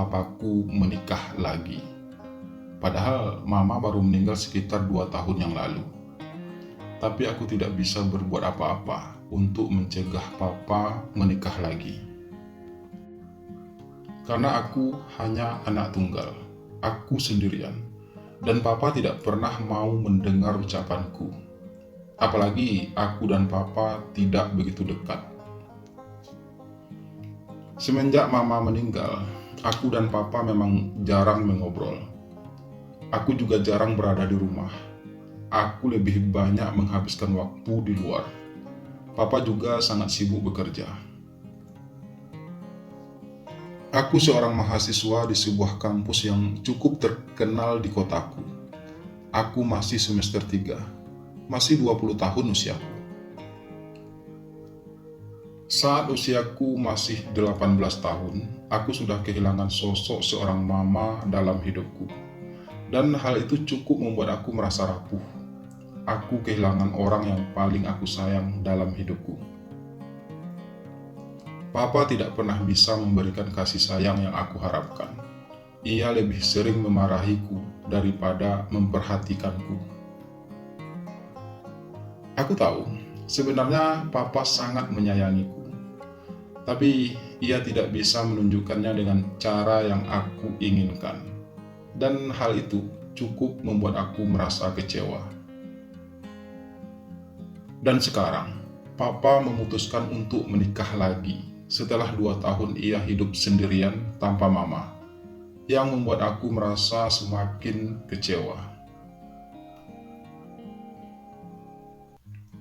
papaku menikah lagi. Padahal mama baru meninggal sekitar 2 tahun yang lalu. Tapi aku tidak bisa berbuat apa-apa untuk mencegah papa menikah lagi. Karena aku hanya anak tunggal, aku sendirian, dan papa tidak pernah mau mendengar ucapanku. Apalagi aku dan papa tidak begitu dekat. Semenjak mama meninggal, aku dan papa memang jarang mengobrol. Aku juga jarang berada di rumah. Aku lebih banyak menghabiskan waktu di luar. Papa juga sangat sibuk bekerja. Aku seorang mahasiswa di sebuah kampus yang cukup terkenal di kotaku. Aku masih semester 3, masih 20 tahun usiaku. Saat usiaku masih 18 tahun, aku sudah kehilangan sosok seorang mama dalam hidupku. Dan hal itu cukup membuat aku merasa rapuh. Aku kehilangan orang yang paling aku sayang dalam hidupku. Papa tidak pernah bisa memberikan kasih sayang yang aku harapkan. Ia lebih sering memarahiku daripada memperhatikanku. Aku tahu, sebenarnya Papa sangat menyayangiku. Tapi ia tidak bisa menunjukkannya dengan cara yang aku inginkan. Dan hal itu cukup membuat aku merasa kecewa. Dan sekarang, Papa memutuskan untuk menikah lagi setelah 2 tahun ia hidup sendirian tanpa mama, yang membuat aku merasa semakin kecewa.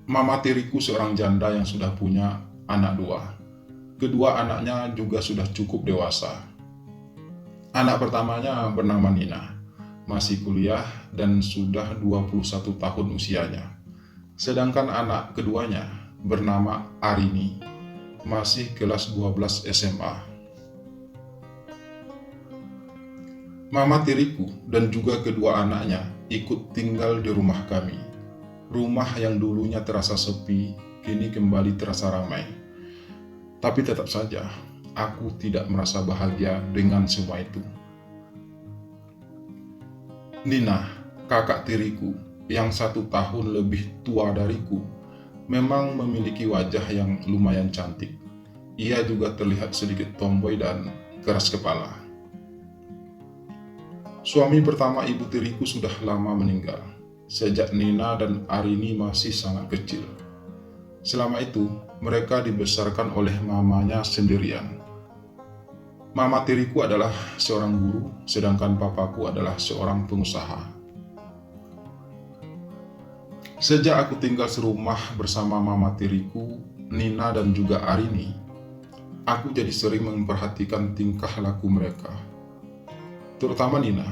Mama tiriku seorang janda yang sudah punya anak 2. Kedua anaknya juga sudah cukup dewasa. Anak pertamanya bernama Nina, masih kuliah dan sudah 21 tahun usianya. Sedangkan anak keduanya bernama Arini, masih kelas 12 SMA. Mama tiriku dan juga kedua anaknya ikut tinggal di rumah kami. Rumah yang dulunya terasa sepi, kini kembali terasa ramai. Tapi tetap saja, aku tidak merasa bahagia dengan semua itu. Nina, kakak tiriku yang 1 tahun lebih tua dariku, memang memiliki wajah yang lumayan cantik. Ia juga terlihat sedikit tomboy dan keras kepala. Suami pertama ibu tiriku sudah lama meninggal, sejak Nina dan Arini masih sangat kecil. Selama itu, mereka dibesarkan oleh mamanya sendirian. Mama tiriku adalah seorang guru, sedangkan papaku adalah seorang pengusaha. Sejak aku tinggal serumah bersama mama tiriku, Nina dan juga Arini, aku jadi sering memperhatikan tingkah laku mereka. Terutama Nina.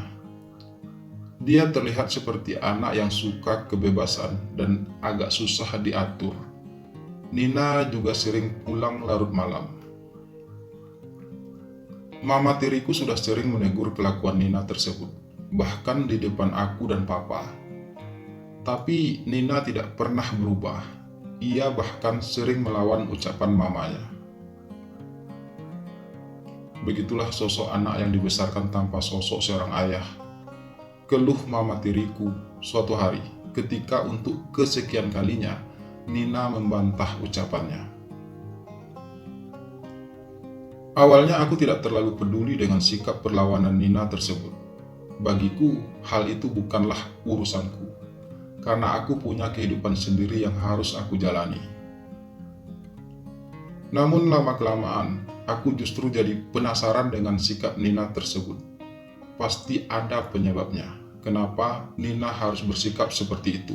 Dia terlihat seperti anak yang suka kebebasan dan agak susah diatur. Nina juga sering pulang larut malam. Mama tiriku sudah sering menegur kelakuan Nina tersebut, bahkan di depan aku dan papa. Tapi Nina tidak pernah berubah. Ia bahkan sering melawan ucapan mamanya. Begitulah sosok anak yang dibesarkan tanpa sosok seorang ayah. Keluh mama tiriku suatu hari ketika untuk kesekian kalinya Nina membantah ucapannya. Awalnya aku tidak terlalu peduli dengan sikap perlawanan Nina tersebut. Bagiku, hal itu bukanlah urusanku, karena aku punya kehidupan sendiri yang harus aku jalani. Namun lama-kelamaan, aku justru jadi penasaran dengan sikap Nina tersebut. Pasti ada penyebabnya, kenapa Nina harus bersikap seperti itu,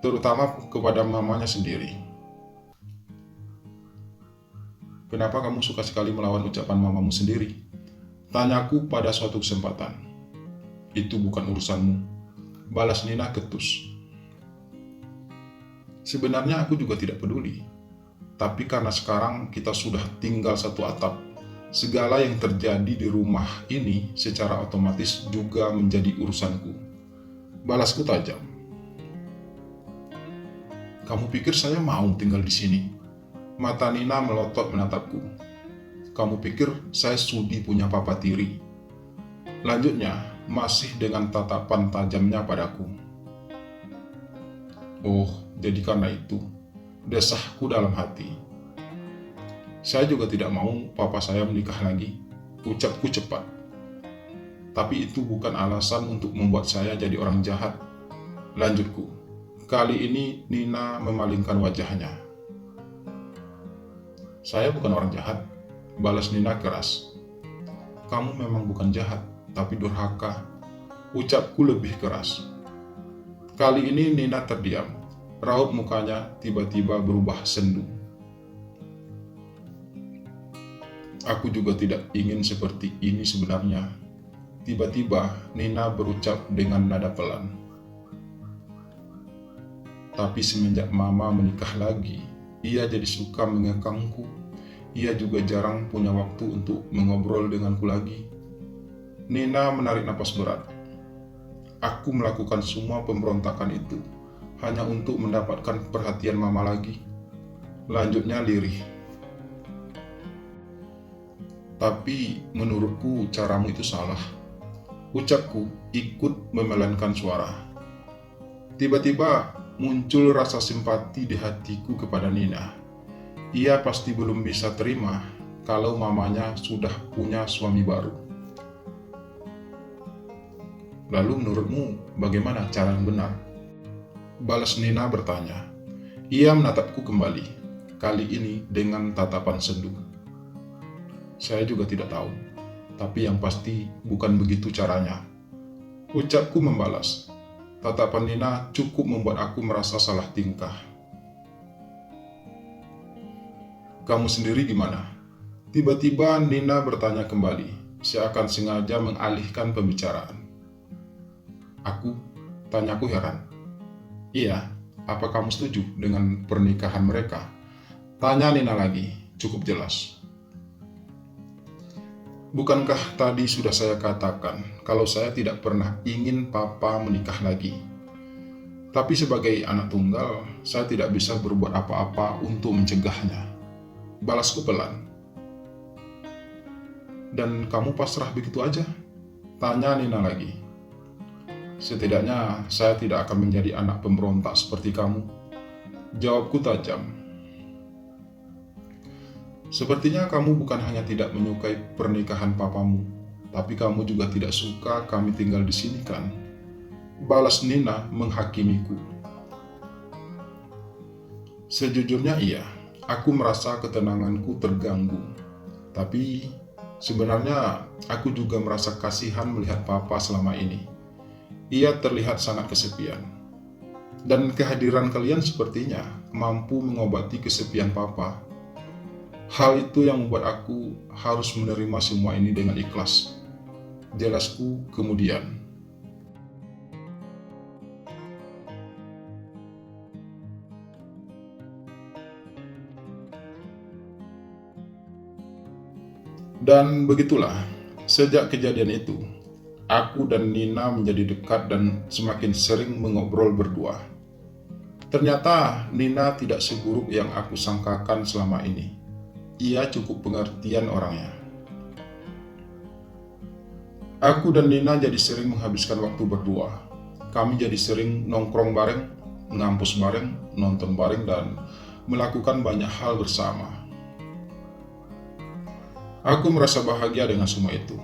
terutama kepada mamanya sendiri. Kenapa kamu suka sekali melawan ucapan mamamu sendiri? Tanyaku pada suatu kesempatan. Itu bukan urusanmu, balas Nina ketus. Sebenarnya aku juga tidak peduli. Tapi karena sekarang kita sudah tinggal satu atap, segala yang terjadi di rumah ini secara otomatis juga menjadi urusanku. Balasku tajam. Kamu pikir saya mau tinggal di sini? Mata Nina melotot menatapku. Kamu pikir saya sudi punya papa tiri? Lanjutnya, masih dengan tatapan tajamnya padaku. Oh, jadi karena itu, desahku dalam hati. Saya juga tidak mau papa saya menikah lagi, ucapku cepat. Tapi itu bukan alasan untuk membuat saya jadi orang jahat. Lanjutku, kali ini Nina memalingkan wajahnya. Saya bukan orang jahat, balas Nina keras. Kamu memang bukan jahat, tapi durhaka, ucapku lebih keras. Kali ini Nina terdiam, raut mukanya tiba-tiba berubah sendu. Aku juga tidak ingin seperti ini sebenarnya. Tiba-tiba Nina berucap dengan nada pelan. Tapi semenjak mama menikah lagi, ia jadi suka mengekangku. Ia juga jarang punya waktu untuk mengobrol denganku lagi. Nina menarik napas berat. Aku melakukan semua pemberontakan itu hanya untuk mendapatkan perhatian mama lagi. Lanjutnya lirih. Tapi menurutku caramu itu salah. Ucapku ikut memelankan suara. Tiba-tiba muncul rasa simpati di hatiku kepada Nina. Ia pasti belum bisa terima kalau mamanya sudah punya suami baru. Lalu menurutmu bagaimana cara yang benar? Balas Nina bertanya. Ia menatapku kembali, kali ini dengan tatapan sendu. Saya juga tidak tahu, tapi yang pasti bukan begitu caranya. Ucapku membalas. Tatapan Nina cukup membuat aku merasa salah tingkah. Kamu sendiri gimana? Tiba-tiba Nina bertanya kembali, seakan sengaja mengalihkan pembicaraan. Tanyaku heran. Iya, apa kamu setuju dengan pernikahan mereka? Tanya Nina lagi, cukup jelas. Bukankah tadi sudah saya katakan kalau saya tidak pernah ingin papa menikah lagi? Tapi sebagai anak tunggal, saya tidak bisa berbuat apa-apa untuk mencegahnya. Balasku pelan. Dan kamu pasrah begitu aja? Tanya Nina lagi. Setidaknya saya tidak akan menjadi anak pemberontak seperti kamu. Jawabku tajam. Sepertinya kamu bukan hanya tidak menyukai pernikahan papamu, tapi kamu juga tidak suka kami tinggal di sini kan? Balas Nina menghakimiku. Sejujurnya iya, aku merasa ketenanganku terganggu. Tapi sebenarnya aku juga merasa kasihan melihat papa selama ini. Ia terlihat sangat kesepian. Dan kehadiran kalian sepertinya mampu mengobati kesepian papa. Hal itu yang membuat aku harus menerima semua ini dengan ikhlas. Jelasku kemudian. Dan begitulah, sejak kejadian itu, aku dan Nina menjadi dekat dan semakin sering mengobrol berdua. Ternyata Nina tidak seburuk yang aku sangkakan selama ini. Ia cukup pengertian orangnya. Aku dan Nina jadi sering menghabiskan waktu berdua. Kami jadi sering nongkrong bareng, ngampus bareng, nonton bareng, dan melakukan banyak hal bersama. Aku merasa bahagia dengan semua itu.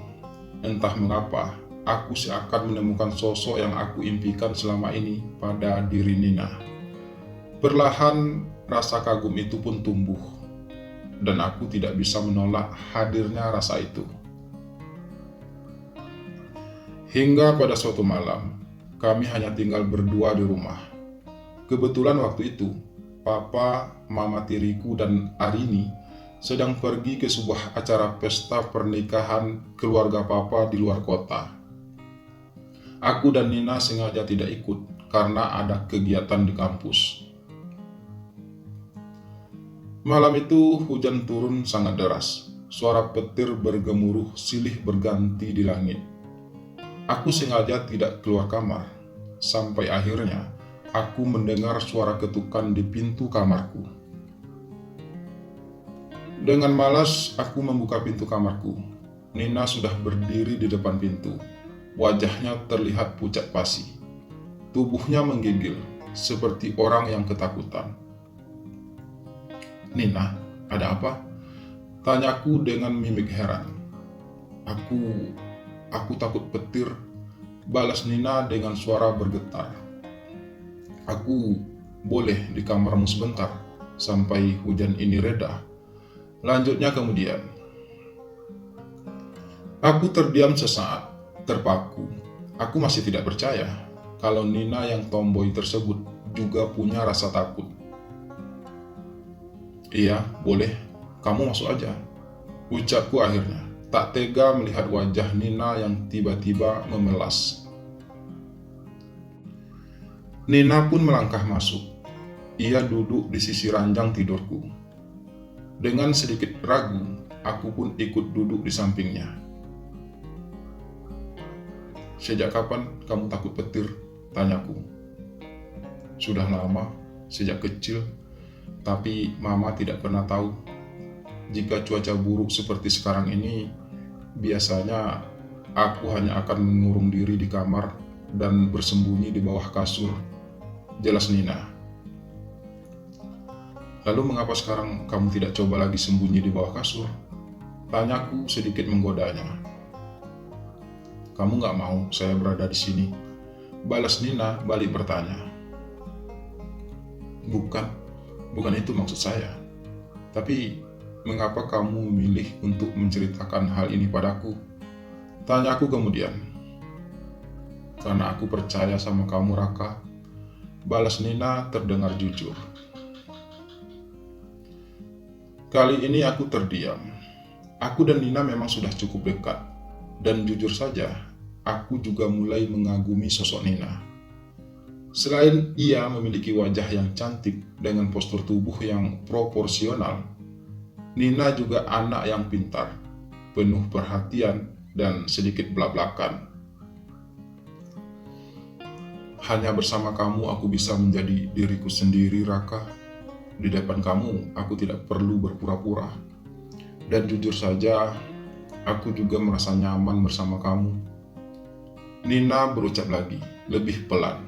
Entah mengapa, aku seakan menemukan sosok yang aku impikan selama ini pada diri Nina. Perlahan, rasa kagum itu pun tumbuh, dan aku tidak bisa menolak hadirnya rasa itu. Hingga pada suatu malam, kami hanya tinggal berdua di rumah. Kebetulan waktu itu, papa, mama tiriku, dan Arini sedang pergi ke sebuah acara pesta pernikahan keluarga papa di luar kota. Aku dan Nina sengaja tidak ikut karena ada kegiatan di kampus. Malam itu hujan turun sangat deras. Suara petir bergemuruh silih berganti di langit. Aku sengaja tidak keluar kamar. Sampai akhirnya aku mendengar suara ketukan di pintu kamarku. Dengan malas, aku membuka pintu kamarku. Nina sudah berdiri di depan pintu. Wajahnya terlihat pucat pasi. Tubuhnya menggigil, seperti orang yang ketakutan. "Nina, ada apa?" tanyaku dengan mimik heran. Aku takut petir," balas Nina dengan suara bergetar. "Aku boleh di kamarmu sebentar, sampai hujan ini reda?" lanjutnya kemudian. Aku terdiam sesaat, terpaku. Aku masih tidak percaya kalau Nina yang tomboy tersebut juga punya rasa takut. "Iya, boleh. Kamu masuk aja," ucapku akhirnya. Tak tega melihat wajah Nina yang tiba-tiba memelas. Nina pun melangkah masuk. Ia duduk di sisi ranjang tidurku. Dengan sedikit ragu, aku pun ikut duduk di sampingnya. "Sejak kapan kamu takut petir?" tanyaku. "Sudah lama, sejak kecil. Tapi Mama tidak pernah tahu. Jika cuaca buruk seperti sekarang ini, biasanya aku hanya akan mengurung diri di kamar dan bersembunyi di bawah kasur," jelas Nina. "Lalu mengapa sekarang kamu tidak coba lagi sembunyi di bawah kasur?" tanyaku sedikit menggodanya. "Kamu gak mau saya berada di sini?" balas Nina balik bertanya. Bukan itu maksud saya. Tapi mengapa kamu memilih untuk menceritakan hal ini padaku?" tanyaku kemudian. "Karena aku percaya sama kamu, Raka," balas Nina terdengar jujur. Kali ini aku terdiam. Aku dan Nina memang sudah cukup dekat. Dan jujur saja, aku juga mulai mengagumi sosok Nina. Selain ia memiliki wajah yang cantik dengan postur tubuh yang proporsional, Nina juga anak yang pintar, penuh perhatian, dan sedikit belak-belakan. "Hanya bersama kamu aku bisa menjadi diriku sendiri, Raka. Di depan kamu aku tidak perlu berpura-pura. Dan jujur saja, aku juga merasa nyaman bersama kamu," Nina berucap lagi, lebih pelan.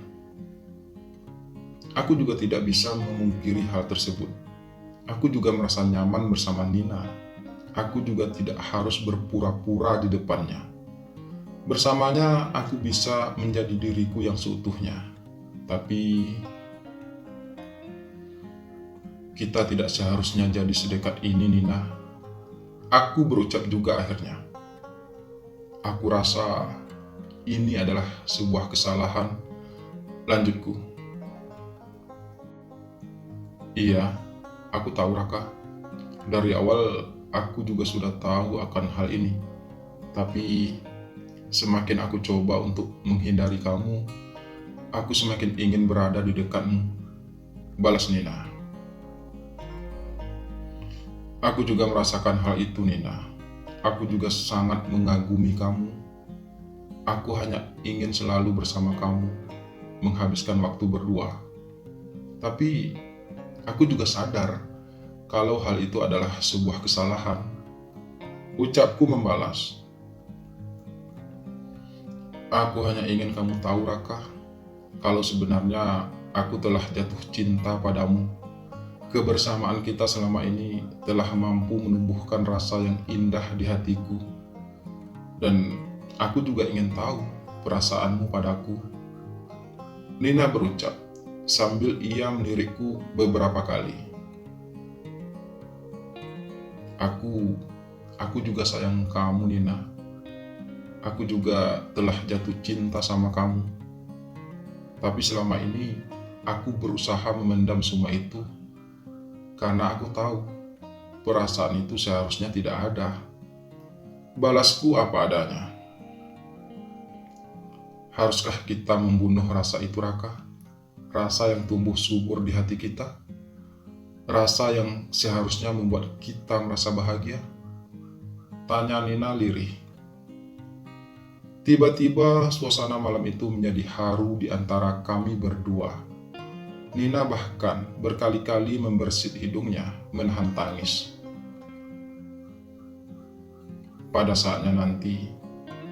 Aku juga tidak bisa memungkiri hal tersebut. Aku juga merasa nyaman bersama Nina. Aku juga tidak harus berpura-pura di depannya. Bersamanya aku bisa menjadi diriku yang seutuhnya. Tapi kita tidak seharusnya jadi sedekat ini, Nina. Aku berucap juga akhirnya. "Aku rasa ini adalah sebuah kesalahan," lanjutku. "Iya, aku tahu, Raka. Dari awal aku juga sudah tahu akan hal ini. Tapi semakin aku coba untuk menghindari kamu, aku semakin ingin berada di dekatmu," balas Nina. "Aku juga merasakan hal itu, Nina. Aku juga sangat mengagumi kamu. Aku hanya ingin selalu bersama kamu, menghabiskan waktu berdua. Tapi aku juga sadar kalau hal itu adalah sebuah kesalahan," ucapku membalas. "Aku hanya ingin kamu tahu, Raka, kalau sebenarnya aku telah jatuh cinta padamu. Kebersamaan kita selama ini telah mampu menumbuhkan rasa yang indah di hatiku. Dan aku juga ingin tahu perasaanmu padaku," Nina berucap sambil ia melirikku beberapa kali. Aku juga sayang kamu, Nina. Aku juga telah jatuh cinta sama kamu. Tapi selama ini aku berusaha memendam semua itu karena aku tahu perasaan itu seharusnya tidak ada. Balasku apa adanya. Haruskah kita membunuh rasa itu, Raka? Rasa yang tumbuh subur di hati kita? Rasa yang seharusnya membuat kita merasa bahagia? Tanya Nina lirih. Tiba-tiba suasana malam itu menjadi haru di antara kami berdua. Nina bahkan berkali-kali membersit hidungnya menahan tangis. pada saatnya nanti,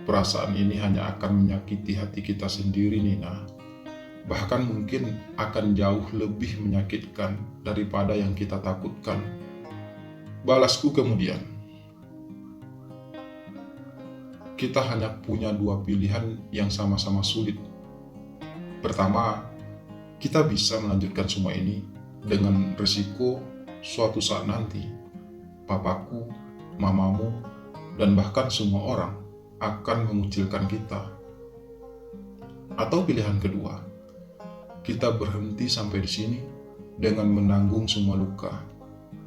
perasaan ini hanya akan menyakiti hati kita sendiri, Nina. Bahkan mungkin akan jauh lebih menyakitkan daripada yang kita takutkan. Balasku kemudian. Kita hanya punya dua pilihan yang sama-sama sulit. Pertama, kita bisa melanjutkan semua ini dengan risiko suatu saat nanti papaku, mamamu, dan bahkan semua orang akan mengucilkan kita. Atau pilihan kedua, kita berhenti sampai di sini dengan menanggung semua luka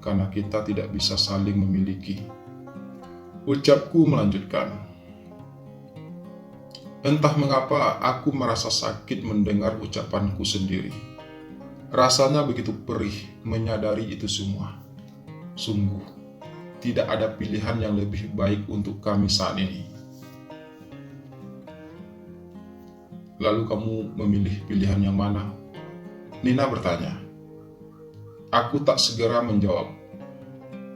karena kita tidak bisa saling memiliki. Ucapku melanjutkan. Entah mengapa aku merasa sakit mendengar ucapanku sendiri. Rasanya begitu perih menyadari itu semua. Sungguh, tidak ada pilihan yang lebih baik untuk kami saat ini. Lalu kamu memilih pilihan yang mana? Nina bertanya. Aku tak segera menjawab.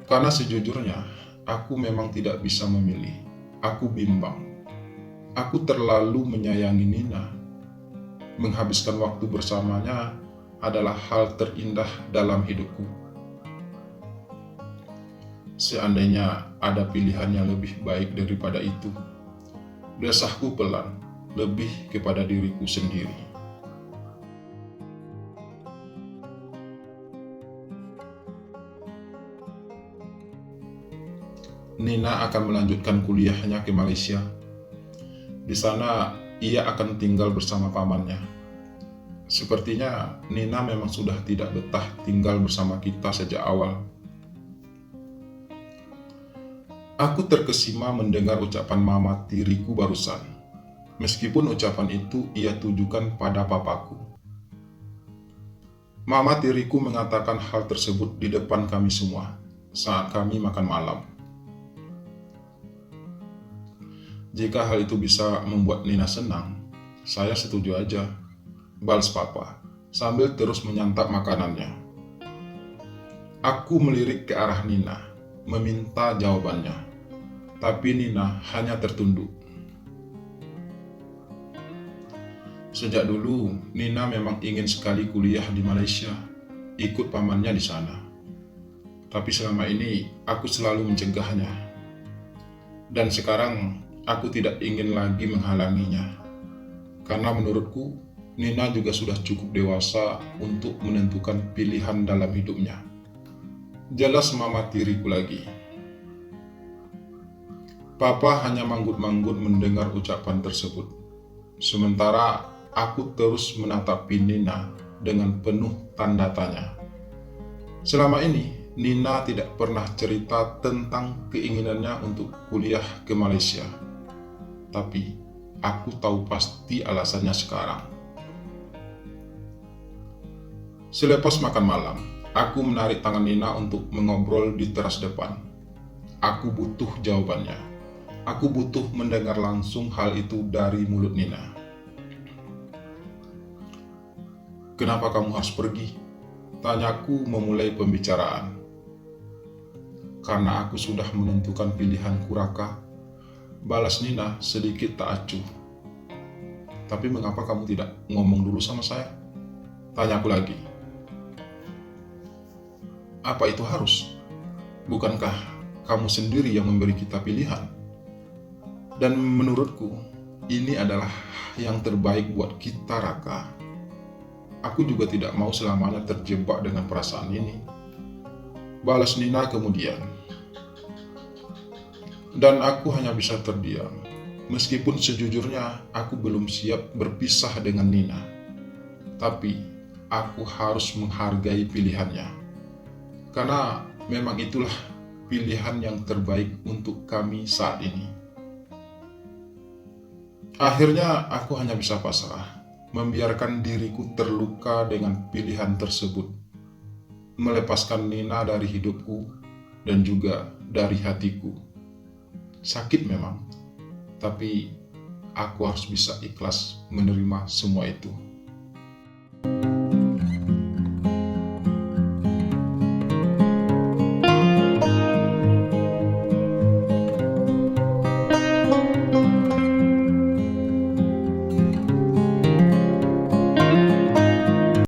Karena sejujurnya, aku memang tidak bisa memilih. Aku bimbang. Aku terlalu menyayangi Nina. Menghabiskan waktu bersamanya adalah hal terindah dalam hidupku. Seandainya ada pilihan yang lebih baik daripada itu, desahku pelan, lebih kepada diriku sendiri. Nina akan melanjutkan kuliahnya ke Malaysia. Di sana, ia akan tinggal bersama pamannya. Sepertinya Nina memang sudah tidak betah tinggal bersama kita sejak awal. Aku terkesima mendengar ucapan mama tiriku barusan. Meskipun ucapan itu ia tujukan pada papaku. Mama tiriku mengatakan hal tersebut di depan kami semua saat kami makan malam. Jika hal itu bisa membuat Nina senang, saya setuju aja, balas papa, sambil terus menyantap makanannya. Aku melirik ke arah Nina, meminta jawabannya, tapi Nina hanya tertunduk. Sejak dulu, Nina memang ingin sekali kuliah di Malaysia, ikut pamannya di sana. Tapi selama ini, aku selalu mencegahnya. Dan sekarang, aku tidak ingin lagi menghalanginya, karena menurutku Nina juga sudah cukup dewasa untuk menentukan pilihan dalam hidupnya. Jelas mama tiriku lagi. Papa hanya manggut-manggut mendengar ucapan tersebut, sementara aku terus menatapi Nina dengan penuh tanda tanya. Selama ini Nina tidak pernah cerita tentang keinginannya untuk kuliah ke Malaysia. Tapi aku tahu pasti alasannya sekarang. Selepas makan malam, aku menarik tangan Nina untuk mengobrol di teras depan. Aku butuh jawabannya. Aku butuh mendengar langsung hal itu dari mulut Nina. Kenapa kamu harus pergi? Tanyaku memulai pembicaraan. Karena aku sudah menentukan pilihanku, Raka. Balas Nina sedikit tak acuh. Tapi mengapa kamu tidak ngomong dulu sama saya? Tanyaku lagi. Apa itu harus? Bukankah kamu sendiri yang memberi kita pilihan? Dan menurutku, ini adalah yang terbaik buat kita, Raka. Aku juga tidak mau selamanya terjebak dengan perasaan ini. Balas Nina kemudian. Dan aku hanya bisa terdiam, meskipun sejujurnya aku belum siap berpisah dengan Nina. Tapi aku harus menghargai pilihannya, karena memang itulah pilihan yang terbaik untuk kami saat ini. Akhirnya aku hanya bisa pasrah, membiarkan diriku terluka dengan pilihan tersebut, melepaskan Nina dari hidupku dan juga dari hatiku. Sakit memang, tapi aku harus bisa ikhlas menerima semua itu.